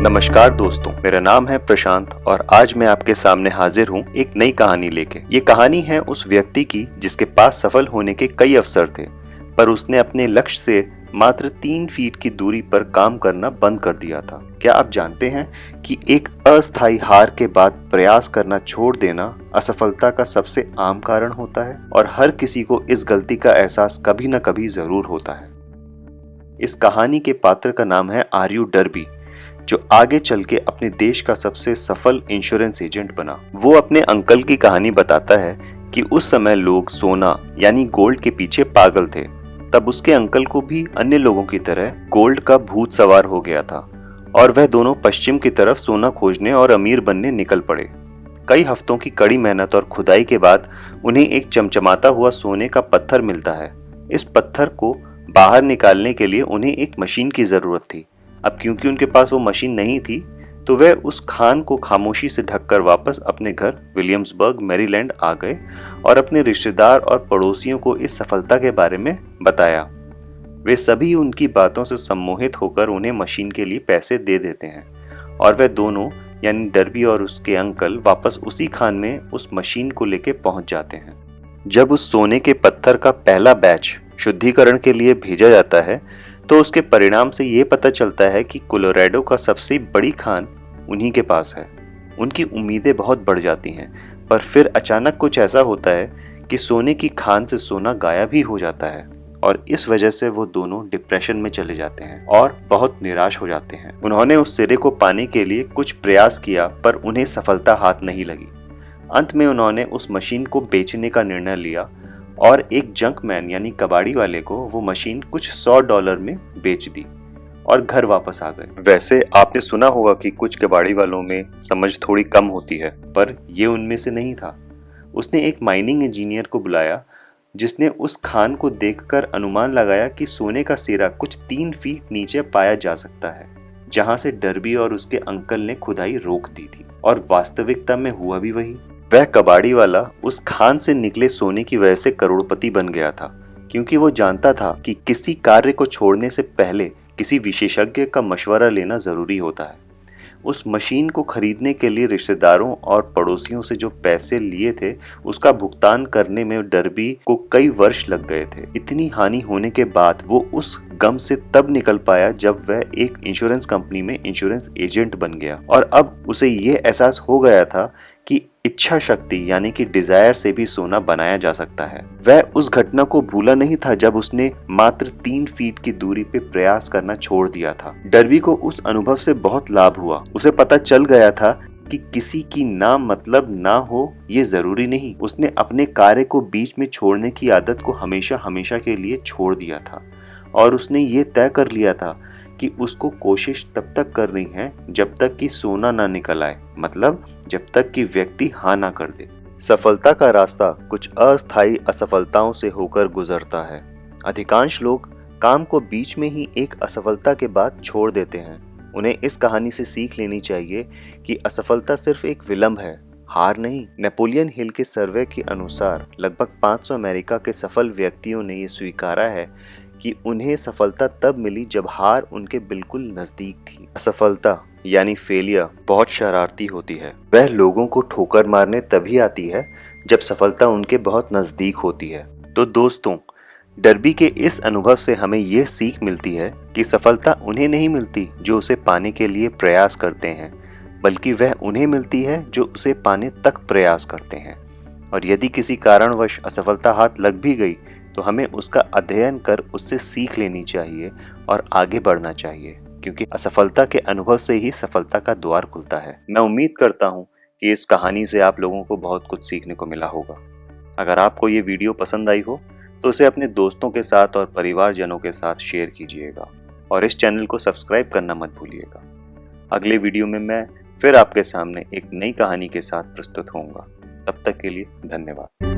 नमस्कार दोस्तों, मेरा नाम है प्रशांत और आज मैं आपके सामने हाजिर हूँ एक नई कहानी लेके। ये कहानी है उस व्यक्ति की जिसके पास सफल होने के कई अवसर थे, पर उसने अपने लक्ष्य से मात्र 3 फीट की दूरी पर काम करना बंद कर दिया था। क्या आप जानते हैं कि एक अस्थायी हार के बाद प्रयास करना छोड़ देना असफलता का सबसे आम कारण होता है और हर किसी को इस गलती का एहसास कभी न कभी जरूर होता है। इस कहानी के पात्र का नाम है आर्यू डर्बी, जो आगे चल के अपने देश का सबसे सफल इंश्योरेंस एजेंट बना। वो अपने अंकल की कहानी बताता है कि उस समय लोग सोना यानी गोल्ड के पीछे पागल थे। तब उसके अंकल को भी अन्य लोगों की तरह गोल्ड का भूत सवार हो गया था और वह दोनों पश्चिम की तरफ सोना खोजने और अमीर बनने निकल पड़े। कई हफ्तों की कड़ी मेहनत और खुदाई के बाद उन्हें एक चमचमाता हुआ सोने का पत्थर मिलता है। इस पत्थर को बाहर निकालने के लिए उन्हें एक मशीन की जरूरत थी। अब क्योंकि उनके पास वो मशीन नहीं थी, तो वह उस खान को खामोशी से ढककर वापस अपने घर विलियम्सबर्ग मैरीलैंड आ गए और अपने रिश्तेदार और पड़ोसियों को इस सफलता के बारे में बताया। वे सभी उनकी बातों से सम्मोहित होकर उन्हें मशीन के लिए पैसे दे देते हैं और वह दोनों यानी डर्बी और उसके अंकल वापस उसी खान में उस मशीन को लेकर पहुंच जाते हैं। जब उस सोने के पत्थर का पहला बैच शुद्धिकरण के लिए भेजा जाता है, तो उसके परिणाम से ये पता चलता है कि कोलोराडो का सबसे बड़ी खान उन्हीं के पास है। उनकी उम्मीदें बहुत बढ़ जाती हैं, पर फिर अचानक कुछ ऐसा होता है कि सोने की खान से सोना गायब ही हो जाता है और इस वजह से वो दोनों डिप्रेशन में चले जाते हैं और बहुत निराश हो जाते हैं। उन्होंने उस सिरे को पाने के लिए कुछ प्रयास किया, पर उन्हें सफलता हाथ नहीं लगी। अंत में उन्होंने उस मशीन को बेचने का निर्णय लिया और एक जंकमैन यानी कबाड़ी वाले को वो मशीन कुछ $100 में बेच दी और घर वापस आ गए। वैसे आपने सुना होगा कि कुछ कबाड़ी वालों में समझ थोड़ी कम होती है, पर ये उनमें से नहीं था। उसने एक माइनिंग इंजीनियर को बुलाया, जिसने उस खान को देखकर अनुमान लगाया कि सोने का सिरा कुछ 3 फीट नीचे पाया जा सकता है, जहां से डर्बी और उसके अंकल ने खुदाई रोक दी थी। और वास्तविकता में हुआ भी वही। वह कबाड़ी वाला उस खान से निकले सोने की वजह से करोड़पति बन गया था, क्योंकि वो जानता था कि किसी कार्य को छोड़ने से पहले किसी विशेषज्ञ का मशवरा लेना जरूरी होता है। उस मशीन को खरीदने के लिए रिश्तेदारों और पड़ोसियों से जो पैसे लिए थे, उसका भुगतान करने में डर्बी को कई वर्ष लग गए थे। इतनी हानि होने के बाद वो उस गम से तब निकल पाया जब वह एक इंश्योरेंस कंपनी में इंश्योरेंस एजेंट बन गया और अब उसे ये एहसास हो गया था कि इच्छा शक्ति यानी कि डिजायर से भी सोना बनाया जा सकता है। वह उस घटना को भूला नहीं था जब उसने मात्र 3 फीट की दूरी पे प्रयास करना छोड़ दिया था। डर्बी को उस अनुभव से बहुत लाभ हुआ। उसे पता चल गया था कि किसी की ना मतलब ना हो ये जरूरी नहीं। उसने अपने कार्य को बीच में छोड़ने की आदत को हमेशा हमेशा के लिए छोड़ दिया था और उसने ये तय कर लिया था कि उसको कोशिश तब तक करनी है जब तक कि सोना ना निकल आए, मतलब जब तक कि व्यक्ति हाँ ना कर दे। सफलता का रास्ता कुछ अस्थायी असफलताओं से होकर गुजरता है। अधिकांश लोग काम को बीच में ही एक असफलता के बाद छोड़ देते हैं। उन्हें इस कहानी से सीख लेनी चाहिए कि असफलता सिर्फ एक विलंब है, हार नहीं। नेपोलियन हिल के सर्वे के अनुसार लगभग 500 अमेरिका के सफल व्यक्तियों ने ये स्वीकारा है कि उन्हें सफलता तब मिली जब हार उनके बिल्कुल नजदीक थी। असफलता यानी फेलियर बहुत शरारती होती है। वह लोगों को ठोकर मारने तभी आती है जब सफलता उनके बहुत नजदीक होती है। तो दोस्तों, डर्बी के इस अनुभव से हमें यह सीख मिलती है कि सफलता उन्हें नहीं मिलती जो उसे पाने के लिए प्रयास करते हैं, बल्कि वह उन्हें मिलती है जो उसे पाने तक प्रयास करते हैं। और यदि किसी कारणवश असफलता हाथ लग भी गई, तो हमें उसका अध्ययन कर उससे सीख लेनी चाहिए और आगे बढ़ना चाहिए, क्योंकि असफलता के अनुभव से ही सफलता का द्वार खुलता है। मैं उम्मीद करता हूँ कि इस कहानी से आप लोगों को बहुत कुछ सीखने को मिला होगा। अगर आपको ये वीडियो पसंद आई हो तो उसे अपने दोस्तों के साथ और परिवारजनों के साथ शेयर कीजिएगा और इस चैनल को सब्सक्राइब करना मत भूलिएगा। अगले वीडियो में मैं फिर आपके सामने एक नई कहानी के साथ प्रस्तुत होऊंगा। तब तक के लिए धन्यवाद।